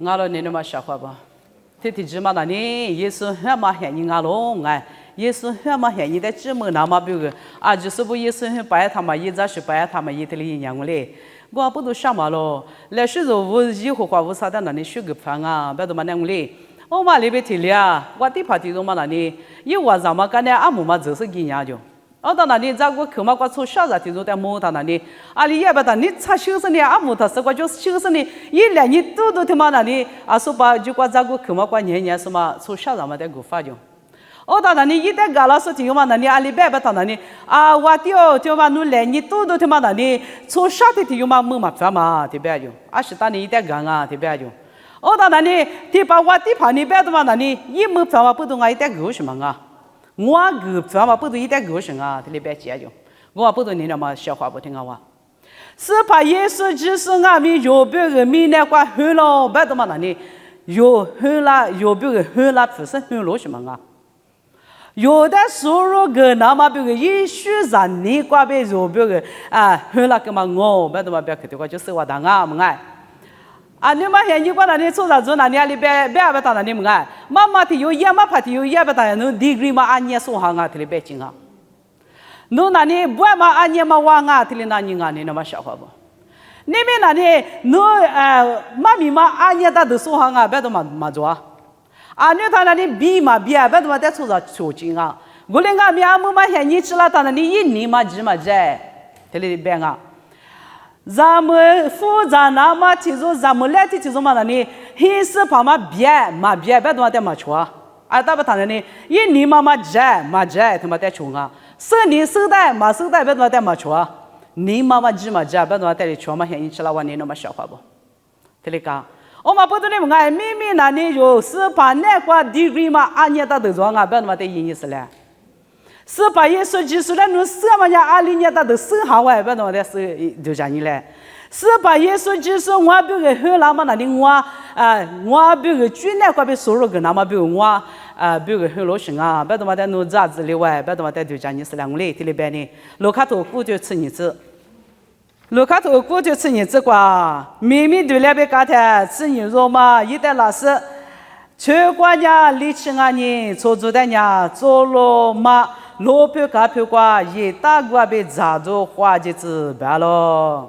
我了你那么笑话吧？天天芝麻那里也是很麻烦你我了哎，也是很麻烦你的芝麻那么比如啊，就是不也是很白他们也在是白他们也得里样嘞。我不都想嘛咯，来水肉我以后话我啥的那里学个饭啊，别都嘛那样嘞。我嘛那边提了，我地怕提着嘛那里，有我咱们干的阿姆嘛就是给伢就。我到那里在我口嘛，我从小在提着在摸他那里，啊你也不到你查修身的阿姆他是我就修身的，一两年都他妈那里啊说把就我在我口嘛，我年年什么从小咱们在过发就。我到那里一旦搞了事情嘛，那里阿里白不到那里啊，我掉就嘛努两年都他妈那里从小的提有嘛没嘛烦嘛，对不对就？啊是当你一旦干啊，对不对就？我到那里提把我地盘里边的嘛那里一没烦嘛，不懂啊一旦搞什么啊？我个烦嘛不懂一旦搞什么啊？这里边解就，我不懂你那么笑话不听啊话。是怕耶稣就是俺们右边个米那块黑了，别的嘛那里右黑了右边个黑了不是黑了什么啊？有的收入个那么别个也许让你挂别右边个啊黑了个嘛我别的嘛别去的话就是我当啊么哎。啊，你妈现你管那里做啥做那里啊？你别当那里么个？妈妈提有也妈怕提有也不当，侬 degree 嘛按年说行啊，提里别进啊。侬那里不嘛按年嘛往啊，提里那你啊，你那么笑话不？你们那里侬妈咪嘛按年他都说行啊，别都嘛做啊。啊，你他那里比嘛比啊，别都嘛在做啥做进啊？我连俺们阿母嘛现你吃了他那里一年嘛几嘛在，提里别啊。咱们复杂那么提出，咱们来提出嘛那里，黑色旁嘛别嘛别，别多嘛得嘛错啊！啊，大不他那里，一年嘛在嘛在，他妈得错啊！10年收带嘛收带，别多嘛得嘛错啊！你嘛几嘛在，别多嘛得里错嘛，现你吃了我你那么笑话不？这里讲，我嘛不懂你们哎，明明那里就是把那块degree嘛，按年到头装啊，别多嘛得意思嘞。是把耶稣基督的侬什么呀？20年他都生好哎，别弄的是就像你嘞。是把耶稣基督我比个很那么那里我比个军那块比收入个那么比我比个很老行啊，别弄嘛的侬咋子的喂，别弄嘛的就像你是两个嘞，这里边呢，路卡头古就吃日子，路卡头古就吃日子瓜，明明对那边家头吃牛肉嘛，一代老师。全国呀，李庆安人，出租的呀，做了嘛，老票卡票瓜，一大锅被炸着花节子白了。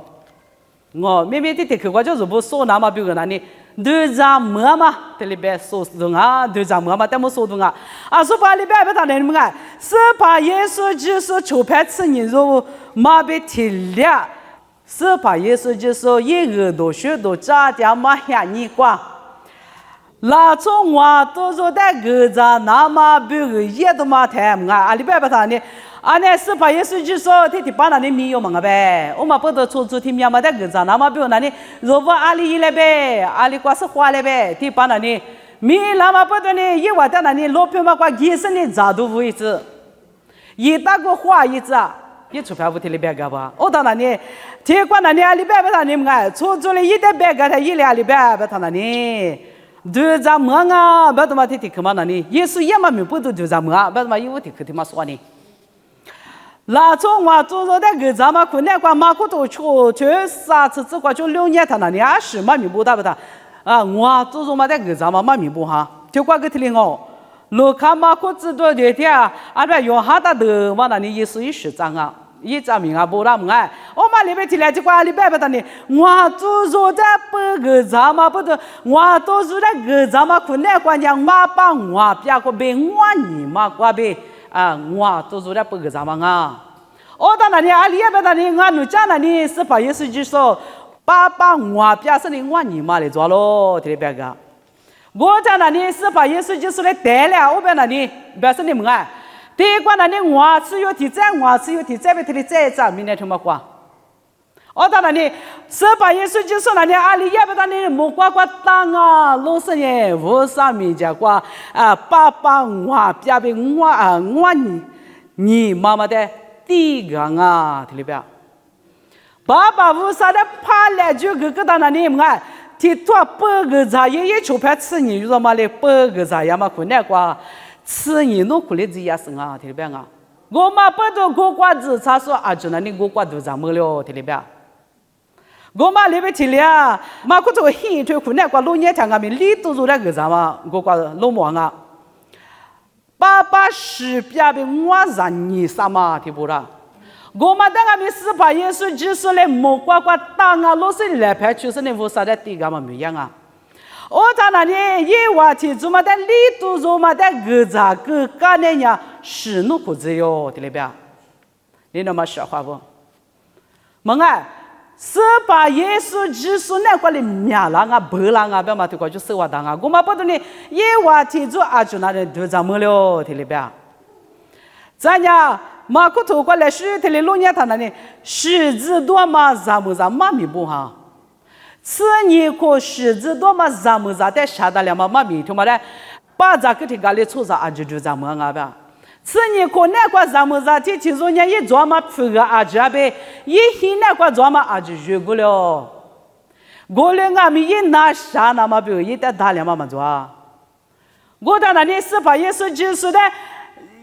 我明明的去过就是不说那么别个那里，队长么嘛，这里边说动啊，队长么嘛，但没说动啊。啊，说把里边不谈的么个，是把耶稣就是球拍吃牛肉嘛被提了，是把耶稣就是一耳朵血都炸掉嘛吓你瓜。那从我都说的个子那么别个也都嘛谈么啊？你别不谈的，啊那是把耶稣就说他把那里米有么个呗？我们不得出听面嘛的个子那么别个那里如果阿里一来呗，阿里瓜是花来呗，他把那里米那么不得呢？一晚在那里老票嘛瓜一生的炸豆腐一只，一大个花一只啊！一出票不提里别个吧？我到那里，结果那里阿里别不谈你们个，出租了一点别个他一两里别不谈那里。队长么啊，别他妈提去嘛那里，耶稣也嘛没不都队长么啊，别他妈有提去他妈说呢。那从我做的那个咱们困难关马库都去啥子只管就6年他那里啊是嘛没不打不打啊，我做嘛那个咱们嘛没不哈，就怪个提领哦，路卡马库知道这天啊，阿别用哈达的嘛那里耶稣也是张啊。一张明啊，不然么哎，我嘛里边提来这块里边不得呢，我做在不个咱们不得，我都是那个咱们困难关键，我把我别个被我你嘛过被啊，我都是在不个咱们啊，我到那里阿里也不得呢，我奴家那里是把耶稣就说，把我别是的我你嘛来做咯，这里边个，我在那里是把耶稣就说来带了，我边那里别是你们哎。第一关那里我只有提在，我只有提在被提的再涨，明天什么瓜？我到那里是把耶稣就说那里阿里也不到那木瓜瓜当啊，老是呢无上面讲瓜啊，爸我别被我你妈妈的第一个啊，听里边，爸爸无啥的怕来就个到那里么啊？提多8个茶叶球拍吃你知道吗？嘞8个茶叶嘛困难瓜。吃你弄苦力子也是啊，听里边啊，我嘛不都过瓜子，他说啊，就那里过瓜子咋么了？听里边，我嘛里边去了，嘛可做兴趣困难，过老年听俺们里都做那个啥嘛，我过老忙啊。爸爸是别的我让你啥嘛听不啦？我嘛当俺们是把耶稣基督来莫呱呱打啊，老是来拍就是那无啥的地干嘛没样啊？我他那里也话题做嘛的里都做嘛的个咋个干那样是弄裤子哟，对了别？你那么说话不？蒙啊！是把耶稣基督那块的面啦啊、白啦啊，别嘛对过就生活当啊，我嘛不懂呢，也话题做啊就那人都怎么了，对了别？咱呀，马可透过来说，他的老年他那里十字多嘛，咱们嘛明不哈？此年可十字多嘛，咱们在下达了嘛明，他妈的，把这个天家里出啥啊就咱们啊别？此年可那个咱们在这其中呢，一做嘛铺个啊这边，一天那个做嘛啊就学过了。我嘞俺们一拿啥那么比如一点大量嘛做啊。我在那里是把耶稣基督的，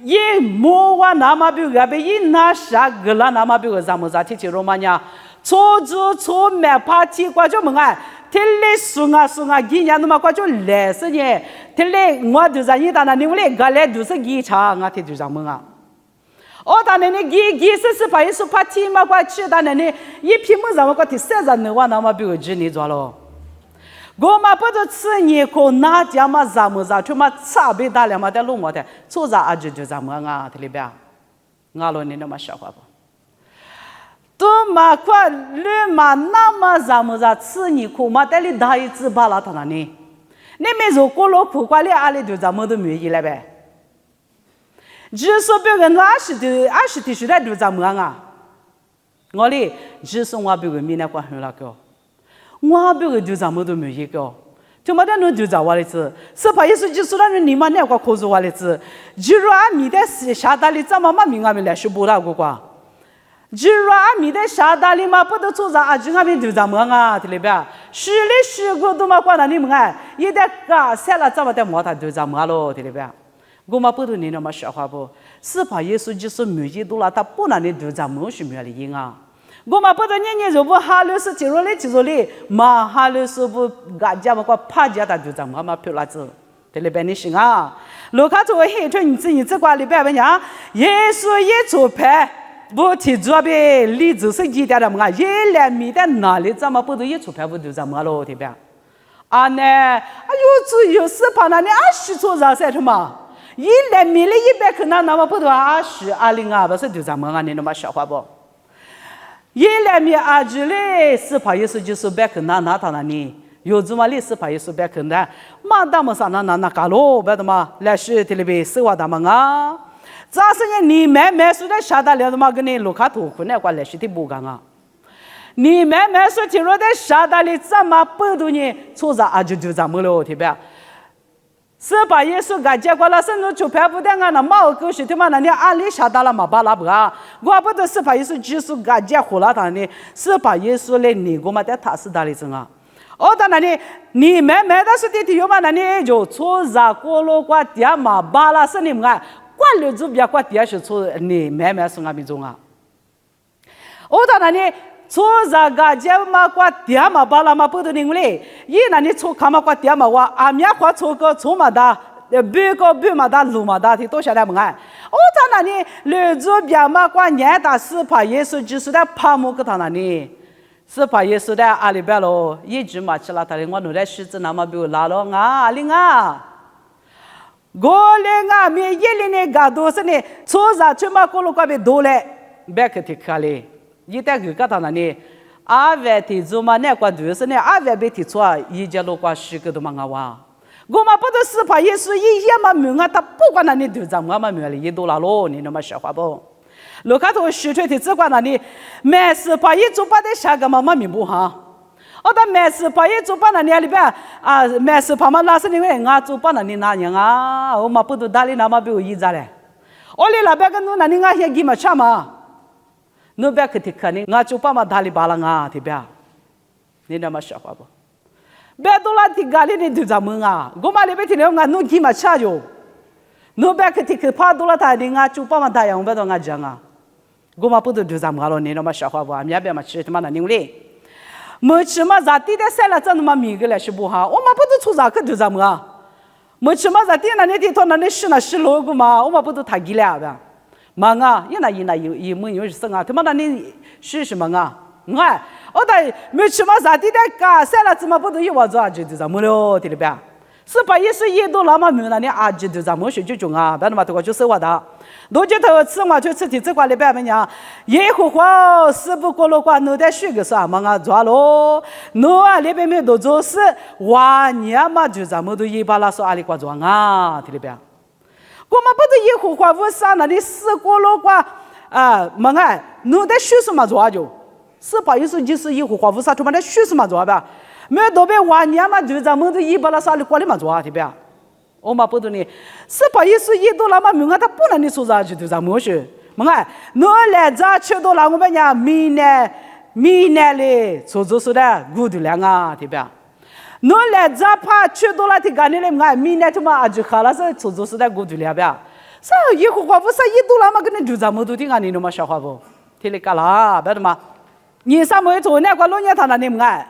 一莫话那么比如个边一拿啥个啦那么比如咱们在这其中嘛呢，错做错买怕提过就么啊。天嘞送啊，今年那么快就来是呢。天嘞，我就是你当那你们嘞，个嘞都是几场啊？天就这么啊。哦，当那你几是把一说怕提嘛，快去当那你一批么咱们快提三十年哇，那么比如几年做了。我嘛不就吃年可哪家嘛咱们咱出嘛差别大了嘛在路嘛的，做啥啊就咱们啊，天里边，俺老你那么说话不？都嘛快绿嘛那么咱们在吃你苦嘛，但你大一次把那他那呢？你没做过了苦瓜哩，阿里就咱们都没意了呗。只说别个20的时代就咱们啊，我哩只说我别个没那关系了个，我别个就咱们都没意个。就嘛的侬就在我哩子，是怕耶稣就说那你嘛那个口子我哩子，就说阿米的是下达哩怎么嘛明阿米来是不啦个瓜。就说阿米的下达里嘛，不都做啥啊？就阿米就咱们啊，对不对？是的，是个都嘛管那你们啊，一点干啥了怎么的毛他就咱们咯，对不对？我嘛不懂你那么说话不？是怕耶稣就是没几多了，他不能你就咱们是没有理啊。我嘛不懂你如果哈律是接受哩，嘛哈律是不干家嘛个怕家他就咱们嘛漂亮子，对不对？你行啊？卢卡作为黑春你这瓜里边问讲，耶稣也做派。不提做呗，例子是几点的么？一两米的哪里怎么不都一出牌不就怎么了？对吧？啊呢，只有是把那里20做啥事什么？一两米的100克那么不都20、20啊？不是就怎么啊？你那么笑话不？一两米20嘞，是怕也是就是100克那他那里有这么里是怕也是100克的，嘛大么啥那干喽？别的嘛，来是这里边是我大么啊？咋是呢？你买说的下达了嘛？跟你卢卡图库那关来是的不干啊？你买说听说的下达里怎么不都呢？错啥啊？就咱们了，对吧？是把耶稣感觉过了，甚至就拍不得啊？那毛狗是他妈那你按理下达了嘛？巴拉不啊？我不都是把耶稣基督感觉活了他呢？是把耶稣来你我嘛在他是哪里整啊？哦，当然你买的是的有嘛？那你就错啥过了过点嘛？巴拉是你们啊？管了就别管第二是错你买送阿米中啊！我当然呢，错啥个节嘛管第二嘛巴拉嘛不得领嘞，伊那你错看嘛管第二嘛我阿米管错个错嘛的，别嘛的路嘛的，提多下来么哎？我当然呢，了就别嘛管年大是怕耶稣就是在怕么个当然呢，是怕耶稣在阿里边咯，一直嘛吃了他的我努力狮子那么比如拉了啊，领啊。我嘞啊，没一年干多少呢？从啥去嘛？过路过边多嘞，别去提卡嘞。一旦去干他那呢，阿外提做嘛那关多少呢？阿外别提错，一家路过10个都嘛哇。我嘛不都是怕耶稣一夜嘛没啊，他不管那你都咱们嘛没了，一多啦咯，你那么说话不？路卡头实锤的只管那你，没事怕一做把的下个嘛明不哈？哦，他没事怕一做把那里边啊，没事怕嘛那是因为俺做把那里那样啊，我嘛不都打理那么比我一家嘞。我哩那边跟侬那里俺也给嘛吃嘛，侬别去提看你，俺做把嘛打理巴拉啊，对吧？你那么说话不？别多啦提咖喱你就咱们啊，我嘛里边提了俺侬给嘛吃jo，侬别去提去怕多啦他的俺做把嘛打样别多俺讲啊，我嘛不都就咱们了，你那么说话不？俺别嘛吃他妈那牛嘞。没吃嘛咋地的晒了这么米个了是不哈？我们不都出啥个就咱们啊？没吃嘛咋地那你地头那你是那是罗个嘛？我们不都太给了呗？嘛啊，一没有生啊，他妈那你是什么啊？哎，我在没吃嘛咋地的干晒了怎么不都一窝子啊？就咱们了，对了呗？是把一岁一都那么没那你啊就咱们学就中啊，别那么多个就是我的。罗就头吃嘛就吃的这块里边么样？耶和华是不过了话，侬在学个啥嘛啊？抓咯，侬啊里边没都做事，哇你嘛就咱们都一把拉说阿里瓜装啊，对了呗？我们不是耶和华为啥那里死过了话啊？嘛哎，侬在学什么做就？是把意思就是耶和华为啥他妈在学什么做吧？没有多别哇你嘛就咱们都一把拉说阿里瓜里嘛做啊，对吧？我们不懂呢，是把意思一到那么明啊，他不能你说啥就咱们去，么哎，侬来这吃到了我们讲明年嘞，说的古度量啊，对吧？侬来这怕吃到了的干的嘞，么明年他妈就好了是说的古度量吧？啥以后话不是一到那么跟你就咱们都听啊，你那么笑话不？听你讲啦，别的嘛，你啥没做那个老年他那你么哎？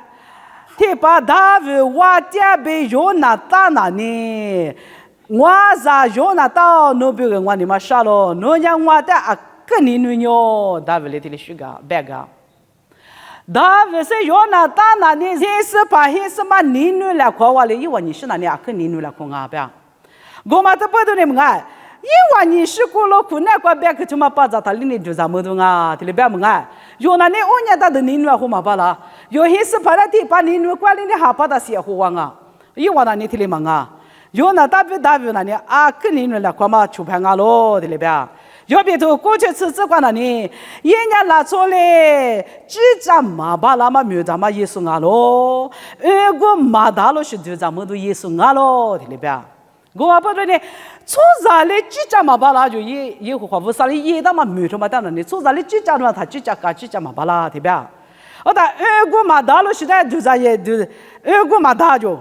提把大卫我爹被约拿大那呢，我咋约拿到侬别个我你妈杀了，侬让我的啊个你女哟，大卫来提了许个别个，大卫是约拿大那呢，认识把黑什么你女来夸我嘞，因为你是那里啊个你女来夸我别，我嘛都不懂你们哎。因为你是过了苦难过别个就嘛把咱他里面就咱们都啊，这里边么哎，有那你欧年大的你女好嘛把啦，有些是把那地把你女管理的好把他写好王啊，因为那你这里么啊，有那大别那你啊跟你女来过嘛出牌啊咯，这里边，要别头过去吃管那你，人家拿出来几张嘛把那么没咱们耶稣啊咯，个嘛大了是就咱们都耶稣啊咯，这里边。我不知道呢，做啥嘞？几家嘛巴拉就也和话，啥嘞？也他妈没什么的呢？做啥嘞？几家嘛他几家嘛巴拉对吧？我打个嘛大了，现在就啥也就个嘛大就，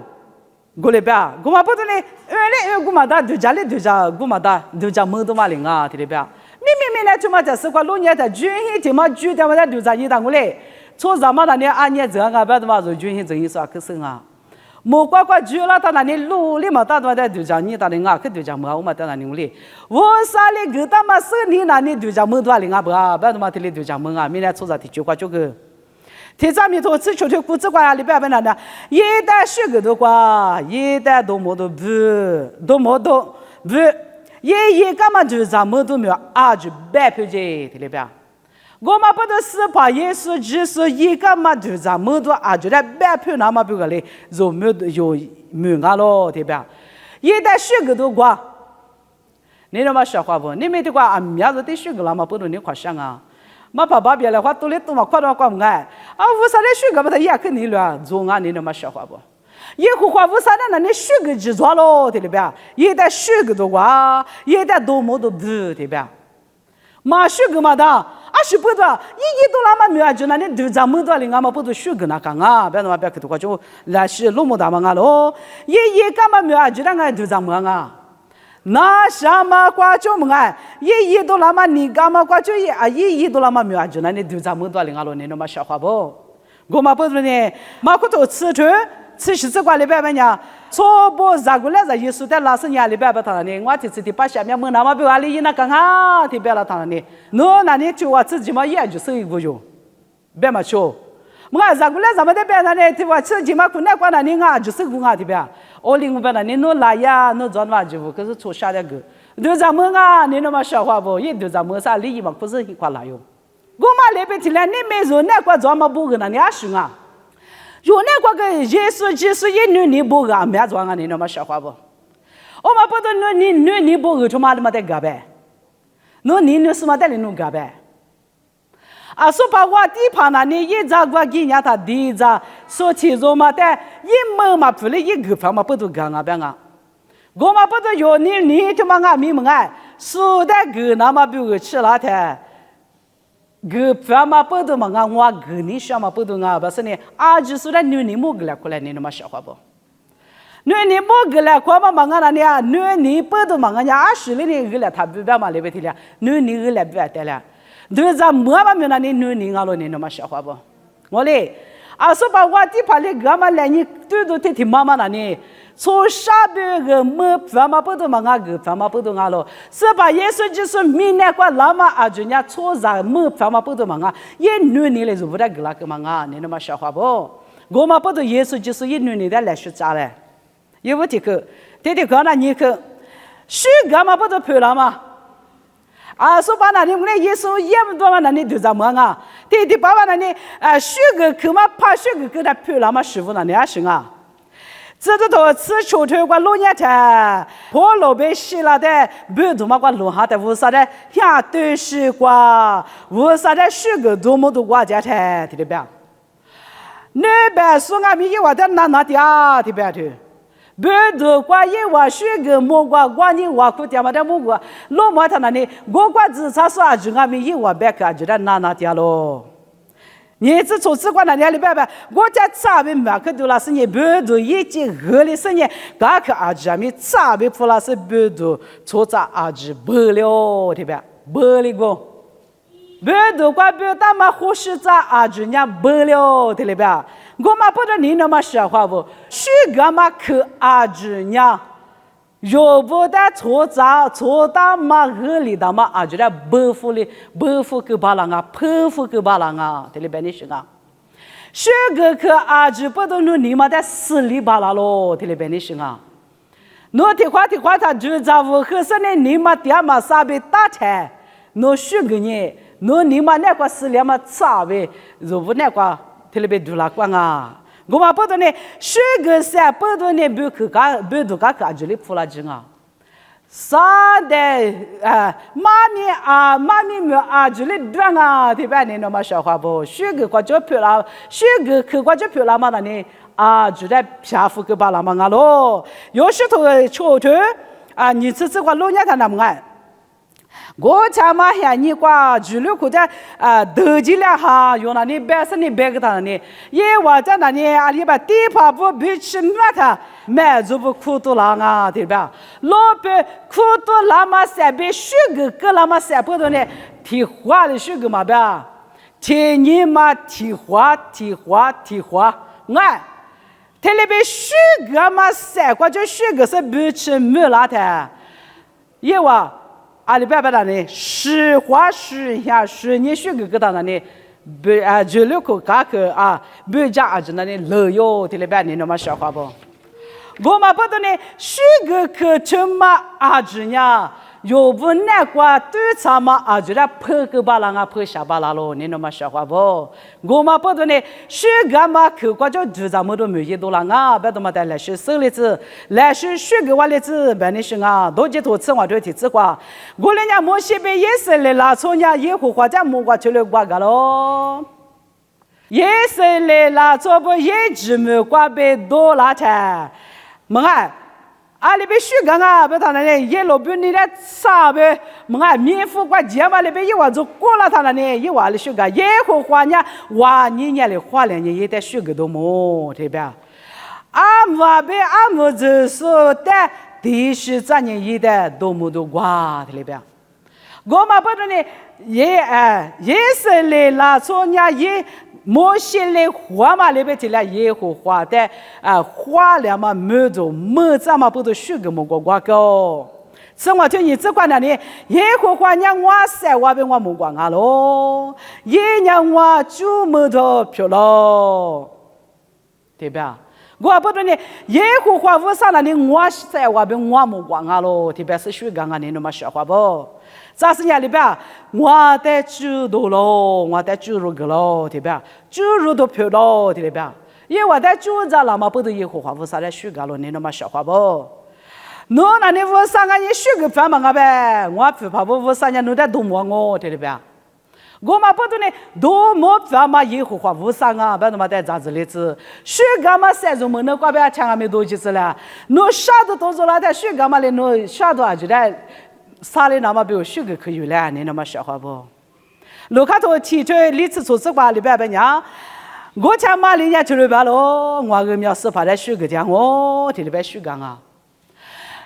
过来吧？我嘛不知道呢，个嘛大就家里就家个嘛大就家门都嘛灵啊，对吧？明来就嘛在是块老年的军人就嘛军的嘛在就啥一当过来，做啥嘛那你按年这样啊？别的嘛做军人真是啊，可是啊。莫瓜瓜住了，他那里路里嘛，他在就讲你那里啊，去就讲嘛，我嘛在那里里，我啥里个他妈是你那里就讲门多里啊不啊，别他妈这里就讲门啊，明天出啥的就挂这个，天上面头吃秋天谷子瓜里边那的，一旦学个的话，一旦都没都不，一干嘛就讲门都没有啊，就白票去这里边。我们不都是把耶稣基督一个嘛就咱们都啊觉得白票那么别个嘞，就没啊咯，对吧？一旦学个都过，你那么说话不？你没得过啊？苗子得学个了嘛，不都你夸想啊？嘛爸别来话都来都嘛夸到夸不爱啊？为啥来学个不？他也肯定了，做啊你那么说话不？耶和华为啥呢？那你学个就做咯，对吧？一旦学个都过，一旦都没都不对吧？嘛学个嘛的。是不的，一都那么没有就那你都咱们多里俺们不都学个那个啊？别那么别去多就来是老么大嘛咯，一干嘛没有就那个都咱们啊？那什么瓜就么啊？一都那么你干嘛瓜就一都那么没有就那你都咱们多里俺咯，你那么笑话不？我们不是呢，马可多吃西子瓜里边呢。错不咋个来着？耶稣在拉斯尼里边不谈呢？我就是的把下面门那么别阿里那个啊，的别了谈呢。侬那你就我自己嘛也就是一个哟，别嘛说。我咋个来咱们这边呢？对吧？自己嘛困难关那你啊就是个啊，对吧？我另外边呢，你侬来呀，侬做嘛就可是错下那个。对咱们啊，你那么笑话不？也对咱们啥利益嘛，不是一块来哟。我嘛那边起来，你没说那块做嘛不个呢？你也行啊。有那个耶稣基督一女不个没做啊？你那么笑话不？我们不都女不个他妈的嘛在干呗？侬女是嘛在里弄干呗？啊，说把我地盘那你一早过给人家他地着，说起做嘛的，一毛嘛不了一个方嘛不都干啊边啊？我们不都有你他妈啊咪么哎？说的个那么比个吃了的。个方嘛不都嘛啊，我个你想嘛不都啊？不是呢，啊就是那女莫个来过来，你那么笑话不？女莫个来过嘛嘛啊那里啊，女不都嘛啊呀，是里呢个来他不嘛来不提了，女个来不得了，对咱莫嘛没那里女啊了，你那么笑话不？我嘞，啊，说把我地盘里干嘛来你对都得听妈妈那呢？从下边个么反嘛不都嘛个反嘛不都啊咯？是把耶稣就是明年过拉嘛啊，就人家错啥么反嘛不都嘛啊？一女你来就不得个那个嘛啊？你那么笑话不？我嘛不都耶稣就是一女你的来说咋嘞？有不这个？这个那你去，谁干嘛不都赔了吗？啊，说把那里我们耶稣也不多嘛，那里都怎么啊？对，爸爸那里谁个去嘛，怕谁个给他赔了嘛？师傅那里也行啊。这都到此处头个老年天，破老百姓了的，不多嘛个路下的，为啥的？像都是个，为啥的？谁个多么多国家的，对不对？那边说俺们一话的哪的啊，对不对？不多过一话，谁个莫过你话苦点嘛的莫过，老毛他那里，我自查说就俺们一话别个就的哪的咯。你这从此过那年里边吧，我家咋被马克多拉是你不多一斤合理是你，大可阿姐们咋被普拉是不多，错咋阿姐不了，对吧？不了个，不多过不大嘛，或是咋阿姐伢不了，对吧？我嘛不知你那么说话不？谁干嘛去阿姐伢？要不得错大嘛合理的嘛，阿觉得不服个巴郎啊，不服个巴郎啊，这里边你说啊，谁个去阿觉不都你嘛的死里巴拉咯，这里边你说啊，侬的话他就在乎可是呢，你嘛爹嘛啥被打拆，侬谁个呢？侬你嘛那个死里嘛咋呗？如果那个这里边读了光啊。我嘛不懂呢，谁个啥不懂呢？不去干，不读干干就里铺了劲啊！啥的妈咪们啊，就里端啊，对吧？你那么说话不？谁个过就漂亮，谁个去过就漂亮嘛？那呢啊，就在漂浮个巴拉嘛咯。有时头抽头啊，你这个老年他那么爱。我家嘛像你挂주류国家投资了哈，用那里百姓的百个他呢，也我在那里阿里巴地盘不比起那他买就不苦多了啊，对吧？老板苦多那么三百十个那么三百多呢，提花的十个嘛吧，提你嘛提花，俺。他那边十个嘛三个就十个是比起没那他，也我。阿里巴巴那里实话实下实你学个到那里不就六个嘎个啊不加阿就那里老哟这里边你那么笑话不我嘛不懂呢学个课程嘛阿就呀要不那个对啥嘛阿就来破个巴拉啊破下巴拉咯你那么笑话不我嘛不懂呢学个嘛课个就就咱们都没多了啊别他妈的来学生例子来学个话例子别你说啊多几多次我就提次话我人家莫西被也是来拉从家也会或者莫过去了挂个咯也是来拉做不也只没挂被多拉钱么啊阿里边学个啊，别他那里也老板你来啥呗？么啊，免付过节嘛里边一晚就过了他那里，一晚里学个也会花呢，哇，你年里花了你也得学个多么，对吧？阿姆呗，阿姆就是的，第十三年也得多么多瓜，对吧？我嘛不懂呢，也是来拉从家也。莫些来花嘛，里边这来也会花的花了嘛，没做没怎么不都学个么个瓜个？生活就你只管那里也会花让我晒我被我没管啊咯，也让我就没得票咯，对吧？我不懂呢，也会花为啥那里我晒我被我没管啊咯？特别是学刚刚你那么说话不？咋是伢里边？我在猪多咯，我在猪肉个咯，对吧？猪肉都漂咯，对吧？因为我在猪杂那么不都也会花为啥来学个咯？你那么说话不？侬那你为啥个你学个饭嘛个呗？我不怕为啥人侬在动我对吧？我嘛不懂呢，多么饭嘛也会花为啥个？别他妈在咋子例子？学个嘛三种么？侬怪不要抢俺没多几次了？侬啥都多做了，但学个嘛嘞，侬啥都就在。啥嘞？那么比如学个可以了，你那么笑话不？卢卡托提出历次出事话里边边讲，我家妈里家去了边咯，我个苗是怕来学个讲我这里边学讲啊。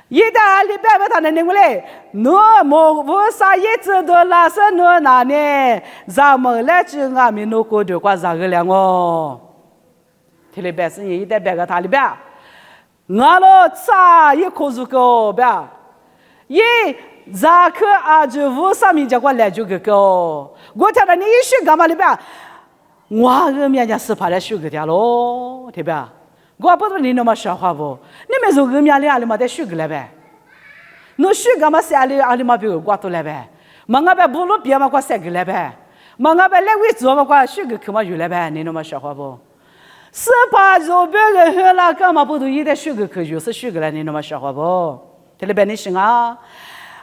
一旦里边边他那认为嘞，侬莫为啥一直都拉是侬那呢？咱们来就俺们侬过的话咋个了哦？特别白是一代白个他里边，我老咋一口子个呗，一扎克啊就五上面叫我来就个个，我听到你一说干嘛里边，我个面家是怕来说个的喽，对吧？我不知道你那么说话不？你们说个面里阿里嘛得说个来呗？侬说干嘛是阿里嘛别个挂都来呗？嘛我别不路别嘛挂三个来呗？嘛我别来为做嘛挂说个可嘛有来呗？你那么说话不？是怕做别个喝了干嘛不都一点说个可就是说个来？你那么说话不？这里边你行啊？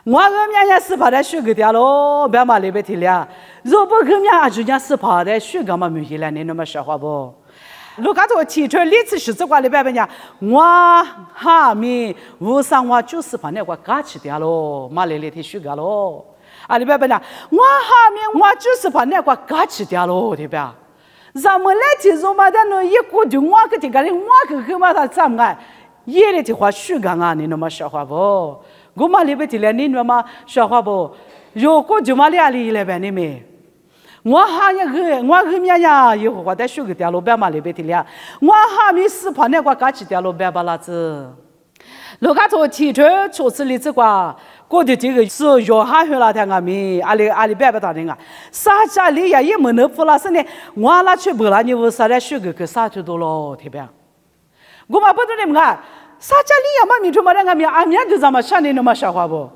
我个面家是怕来说个的喽，别嘛里边提了，如果个面阿就讲是怕来说干嘛没有了？你那么说话不？如果说提出历史是这块里边讲，我哈密无上我就是把那个嘎起掉喽，马来里头说个喽，啊里边讲我哈密我就是把那个嘎起掉喽，对吧？咱们来提出嘛，但侬一过就我个这个人，我个嘛他怎么也来的话说个啊，你那么说话不？我嘛里边提了，你那么说话不？如果就嘛里来边你没？我哈那个，我后面呀，以后我再学个点路边嘛里边的了。我哈没事怕那个搞起点路边吧，那子。如果说提出初次例子话，过的这个是约翰回来的阿米，阿里边不打的啊。啥家里呀也没能付了，是呢，我那去不了，你为啥来学个啥就多了，对吧？我嘛不懂你们啊，啥家里呀嘛没出嘛那个米，阿米就这么想的那么说话不？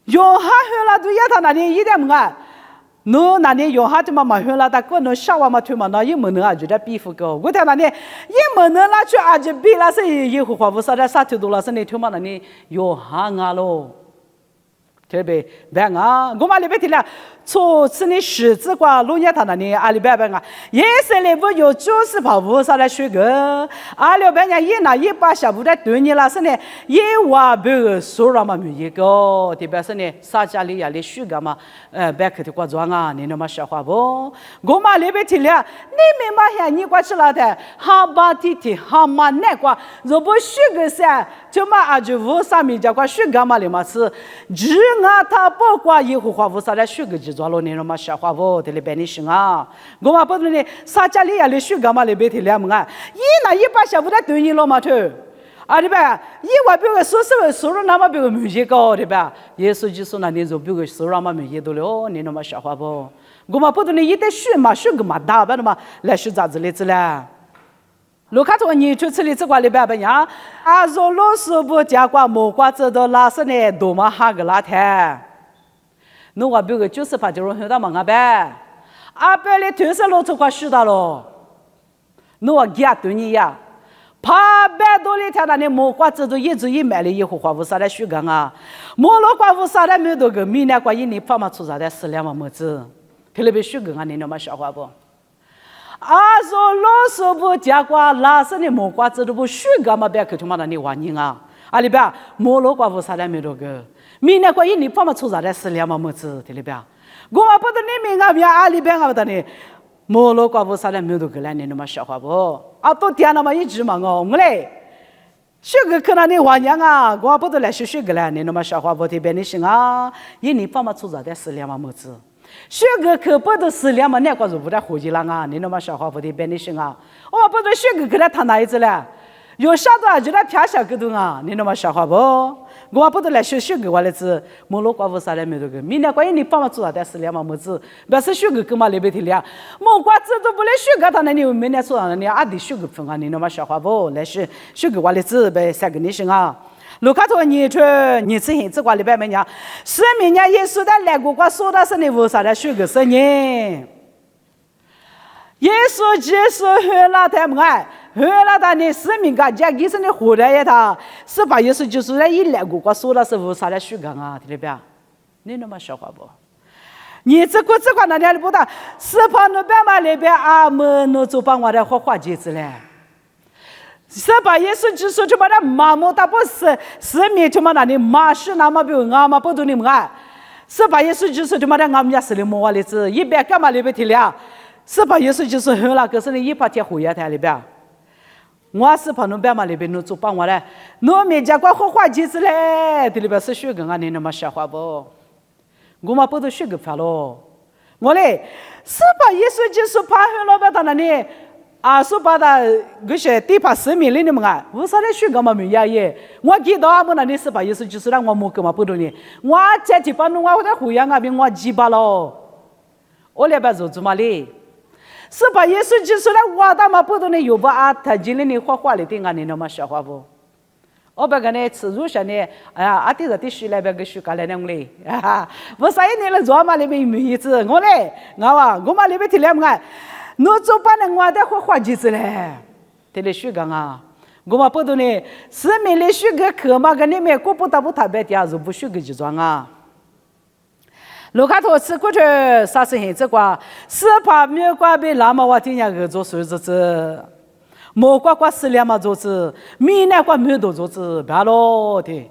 约翰回来都要他那里一点么啊？侬那年用哈子嘛嘛，了，但过侬小娃嘛推嘛，那也没能啊，就在比夫个。我听那年也没能拿去啊，就比那是也花不少的啥头多了，是你推嘛那年用哈啊喽。特别白啊，我嘛里边提了，初次的十字瓜路年他那里阿里边啊，也是来不有就是跑步上来学个，阿里边人也拿一把小布在对你了，是呢，也话别个说了嘛没一个，特别是呢，啥家里也来学个嘛，别去的瓜装啊，你那么说话不？我嘛里边提了，你们嘛像你过去了的，哈巴提提哈嘛那个，如果学个噻，就嘛阿就无上面叫个学个嘛里嘛是，只啊，他不管以后话不啥来学个几桩了，你那么说话不？这里边你行啊？我嘛不懂呢，啥家里也来学个嘛里边提两门啊？一那一把小不在对你了嘛头？啊对吧？一话别个说是收入那么别个没一个对吧？耶稣就说那你就别个收入那么没一多了，你那么说话不？我嘛不懂呢，一得学嘛学个嘛大把的嘛来学咋子例子嘞？卢卡托你出次例子话里边不呀？啊，说老师不讲话，莫瓜知道哪是呢？多么哈个拉天？侬话别个就是怕这种很大忙啊呗？阿伯嘞，推是老头快学到了。侬话给对你呀？怕别多哩天那呢？莫瓜知道一直一买了以后话不啥来学个啊？莫老瓜不啥来没多个，明年瓜一年怕嘛出啥来死两万么子？特别学个啊，你那么笑话不？啊，说老师不讲话，老师的莫瓜子都不学个嘛，别去他妈那里玩人啊！啊里边莫老瓜不啥来没多个，明年过一年怕嘛出啥来死两万么子？这里边，我嘛不得你们啊边啊里边啊不得呢，莫老瓜不啥来没多个来，你那么笑话不？啊，都点那么一句嘛哦，我嘞，学个可能你玩人啊，我不得来学个来，你那么笑话不？这边你行啊，一年怕嘛出啥来死两万么子？学个课不都是两嘛？那个是不在活计了啊！你那么小话不得别你行啊！我不是学个给他谈哪一次了？有啥子就来偏小个东啊！你那么小话不？我不得来学个我来子，莫罗瓜不啥来没这个。明年关于你帮我做啥的是两嘛么子？不是学个干嘛来别提了？莫瓜子都不来学个，他那你明年做啥？你阿得学个分啊！你那么小话不？来学个我来子呗，三个你行啊！卢卡托你去你之前这块里边没讲，是明年耶稣的来过过说的是你为啥来学个事呢？耶稣基督后来他们爱，后来他呢是明个讲其实呢后来呀他是把耶稣基督来一来过过说的是为啥来学个啊？对不对？你那么说话不？你这块那里不大，是怕那边嘛那边阿门那就帮我来画节子嘞。是把耶稣基督就把那麻木他不是面就把那里马是那么比如俺嘛不懂你们啊，是把耶稣基督就把那俺们家是里摸我的子，一边干嘛里边提了，是把耶稣基督后来可是你一把贴回来台里边，我是怕侬边嘛里边侬就帮我嘞，侬面家管画节子嘞，这里边是学个俺你那么说话不？我嘛不都学个法咯，我嘞是把耶稣基督怕后老边到那里。啊，说把他这些地怕生命里的嘛，为啥来学个嘛没呀耶？我记得我们那里是把耶稣就是让我们干嘛不懂呢？我这几把弄我在胡杨那边我几把了，我来把做做嘛嘞？是把耶稣就是来我他妈不懂呢，有把啊他今天你画画里的啊你那么笑话不？我把个呢吃肉下呢，哎呀，阿弟在地水来边个水干来那嘞，哈哈，我啥人来做嘛里边没意思，我嘞，我嘛里边提两个。侬做把那我的花花几次嘞？这里水讲啊，我嘛不懂呢。是没来水个课嘛？跟你们过不到不特别点，就不水个就装啊。卢卡托吃过去啥事情？这个是怕没有瓜被那么我听人家做手子子，没瓜死两嘛做子，没那瓜没多做子，别咯的。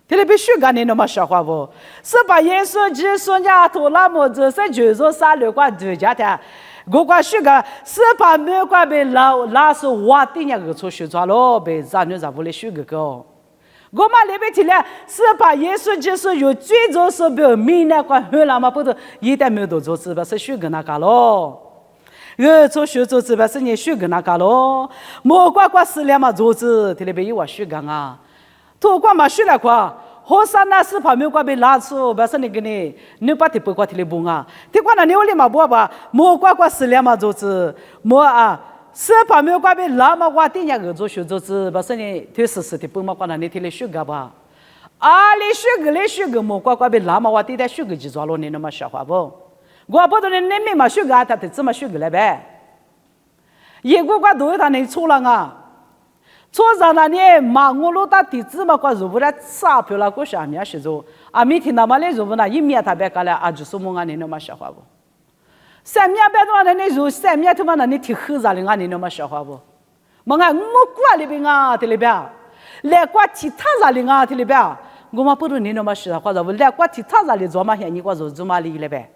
这里必须干你那么笑话不？是把耶稣基督家头那么子是就说啥六瓜对家的。我过去个是把没过被拉是我定下个出去抓了，被咱女咱不来学个。我嘛那边提了，是把耶稣就是有最终是表明那个后来嘛不都一旦没有做是不是学个那个咯？做学做是不是你学个那个咯？莫过死了嘛做子，这里边有我学个啊，土瓜嘛学了quoi。好啥那是怕没有过被拉出，不是那个呢？你把这不过提来不啊？这过那你我里嘛不吧？莫过死了嘛做子，莫啊，是怕没有过被拉嘛？我定下个做学做子，不是呢？推死的不嘛过那你提来学个吧？啊，你学个莫过被拉嘛？我定在学个就做了，你那么笑话不？我不懂你没嘛学个，他怎么学个来呗？一个都有他能错了啊！错在那里，马我路打地址嘛，过如不来撒票了，过下面是做，啊，每天那么来如不那一面他别干了，啊，就是我俺你那么笑话不？三面别的话那你如三面他妈那你挺黑啥的，俺你那么笑话不？我俺我过里边啊，这里边，来过其他啥的啊，这里边，我们不如你那么笑话，不来过其他啥的做嘛，像你过做嘛里来呗。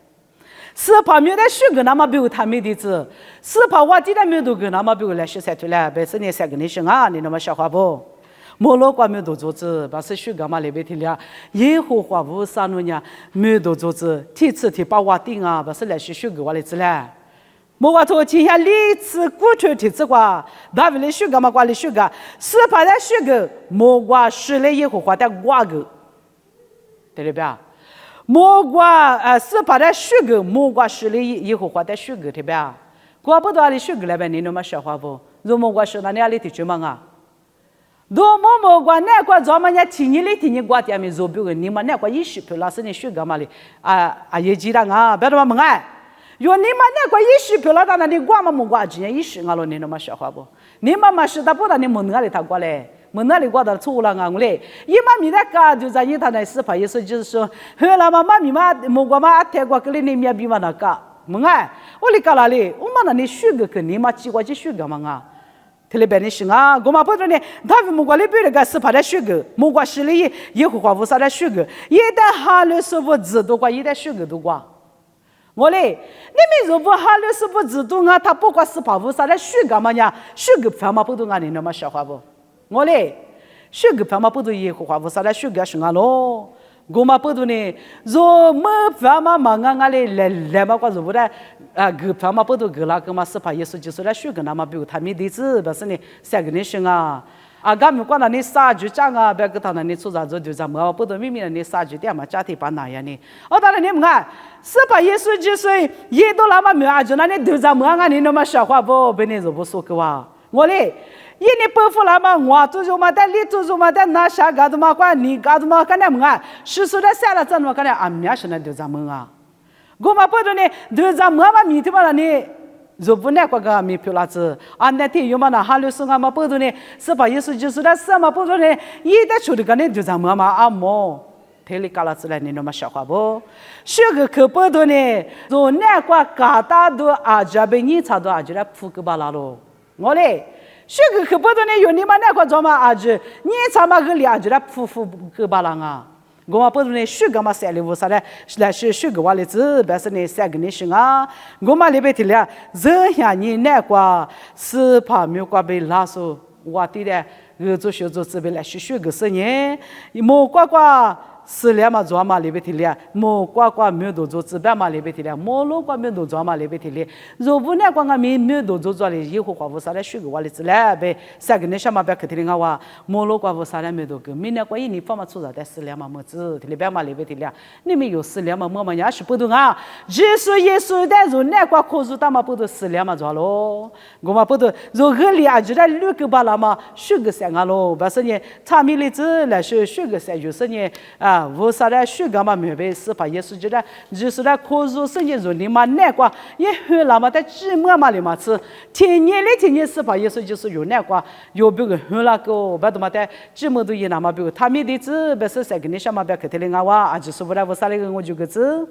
是怕没得学个那么比如他没的子，是怕我今天没有个那么比如来学才出来，别是你三个你行啊，你那么笑话不？莫老瓜没有做子，把是学个嘛来别听了，耶和华不杀侬呀，没有做子，提次提把我定啊，把是来学个我来子嘞。莫话头今天历次过去提子瓜，大为来学个嘛瓜来学个，是怕来学个莫话是来耶和华的瓜个，对了吧？莫瓜是把它学个，莫瓜是了以后花的学个，对吧？瓜不多的学个来呗，你那么笑话不？如莫瓜是那你阿里提去嘛啊？如莫瓜那瓜咱们家听你里听你瓜点没做别个，你们那瓜一学票老师你学个嘛哩？也记得啊，别的嘛么哎，有你们那瓜一学票了，当然你瓜嘛莫瓜今年一学啊了，你那么笑话不？你妈妈是他不然你蒙哪里他过来？我那里挂的错了啊！我嘞，一妈咪那个就在你他那是怕，意思就是说，后来妈妈咪妈莫过嘛，泰国个里你面比嘛那个，么哎，我哩干哪里？我妈那里学个跟你妈几个去学个嘛啊？特别你行啊，我妈不知呢，他们莫过里比那个是怕来学个，莫过是里以后话不啥来学个，一旦哈了师傅知道过，一旦学个都过。我嘞，你们如果哈了师傅知道啊，他不管是怕不啥来学个嘛呀？学个反嘛不懂啊？你那么笑话不？我嘞，学个方嘛不都耶和华，我啥来学个什么咯？我嘛不都呢？若没方嘛忙啊嘞，来嘛个如不来个方嘛不都个那个嘛是怕耶稣就是来学个那么比如他没地址，不是呢？三个人行啊，咱们管那你啥就讲啊，别个他那你出啥子就咱们不都明明你啥就点嘛，家庭把那样呢？当然你们看，是怕耶稣就是也都那么没啊，就那你都咱们啊，你那么笑话不？别人就不说个哇，我嘞。因为不服了嘛，我做什么的，你做什么的，那啥干什么管你干什么干那么啊？是说的下了怎么干的？俺们是那都咱们啊，我们不懂呢，都咱们嘛，明天嘛呢，就不那个米票了子，俺那天有嘛那哈律师俺们不懂呢，是把意思就是的，什么不懂呢？一旦出的个呢，就咱们嘛阿么？天里干了子来，你那么笑话不？学个可不懂呢，就那个嘎达都阿家被你查到阿家来扑个巴拉喽，我嘞。学个可不懂呢，有你们那个做嘛阿姐，你怎么个了解了夫妇个巴郎啊？我不懂呢，学个嘛三里五啥嘞，来学个话嘞子，别是呢三个人行啊。我嘛里边提了，这下你那个是怕没有个被拉手，我对的，做学做这边来学个事呢，莫个死了嘛抓嘛里边提了，莫瓜没有多做，只白嘛里边提了，莫罗瓜没有多抓嘛里边提了，若不那瓜个没有多做了，以后花不啥来水个话哩子嘞呗，三个人什么别克提了话，莫罗瓜不啥来没多个，明年瓜一年放嘛出来的死了嘛么子，提了白嘛里边提了，你们有死了嘛么也是不懂啊，耶稣的若那瓜可是他嘛不懂死了嘛抓咯，我嘛不懂，若个里啊就在六个巴拉嘛，水个三个咯，不是呢，他们里子来水个三就是呢啊。我啥来学干嘛没被司法也是觉得就是来可是生意做你嘛难过也很那么在寂寞嘛里嘛是天天司法也是就是有难过有别个很那个不怎么在寂寞都也那么别个他们的子不是三个你什么别克特林啊哇就是不来我啥来个我就个子。